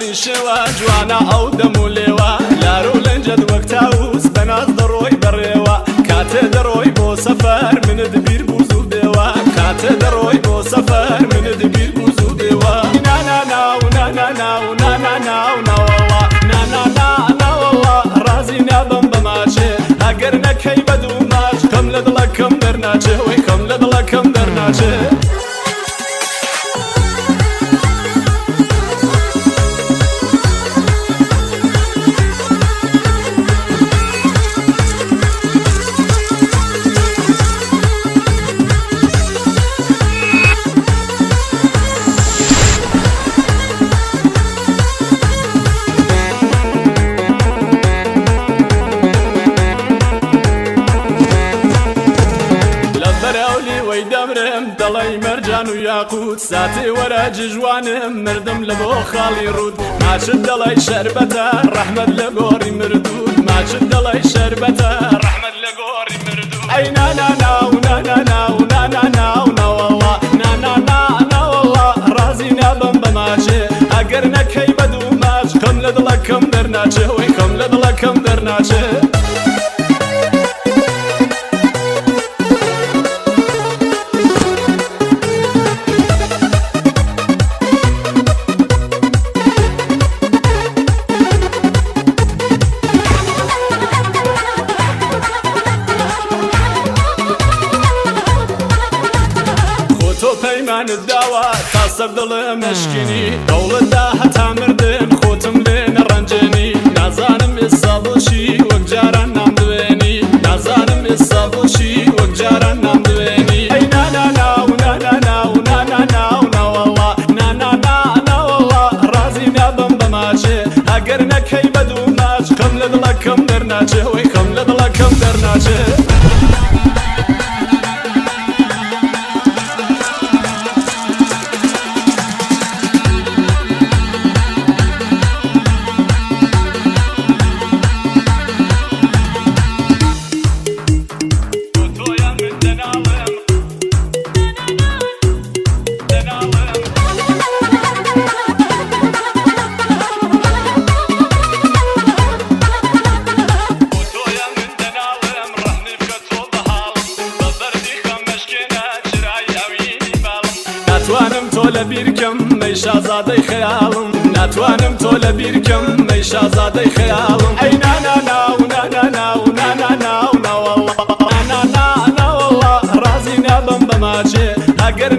بەبەرزی شێوە جوانە ئەو دەم و لێوە لارو لەنجەت وەک تاووس بەناز دەڕۆی بەڕێوە کاتێ دەڕۆی بۆ سەفەر منت بیر بوو زوو دێوە کاتێ دەڕۆی بۆ سەفەر منت بیر بوو زوو دێوە ناناناو ناناناو ناناناو ناوەڵا ناناناوەڵا ڕازی نابم بەماچێ ئەگەر نەکەی بەدوو ماچ کەم لە دڵەکەم دەرناچێ وەی کەم لە دڵەکەم دەرناچێ دەڵی مەرجان و یاقوت ساتێ وەرە جژوانم مردم لە بۆ خاڵی ڕوود ماچت دەڵی شەربەتە ڕەحمەت لە گۆڕی مردود ماچت دەڵی شەربەتە ڕەحمەت لە گۆڕی مردود ئەی ناناناو ناناناو ناناناو ناوەڵا ناناناوەڵا ڕازی نابم بەماچێ ئەگەر نەکەی بەدوو ماچ کەم لە دڵەکەم دەرناچێ وەی کەم لە دڵەکەم دەرناچێ پەیمانت داوە تا سەر دڵم نەشکینی دەوڵەتدا هەتا مردن خۆتم لێ نەڕەنجێنی نازانم ئێستا بۆچی وەک جاران نام دوێنی نازانم ئێستا بۆچی وەک جاران نام دوێنی ئەی ناناناو ناناناو ناناناو ناوەڵا ناناناوەڵا ڕازی نابم بەماچێ ئەگەر نەکەی بەدوو ماچ کەم لە دڵەکەم دەرناچێ وەی کەم لە دڵەکەم دەرناچێ ناتوانم تۆ لە بیرکەم مەی شازادەی خەیاڵم ناتوانم تۆ لە بیرکەم مەی شازادەی خەیاڵم ئەی ناناناو ناناناو ناناناو ناوەڵا ناناناوەڵا ڕازی نابم بەماچێ ئەگەر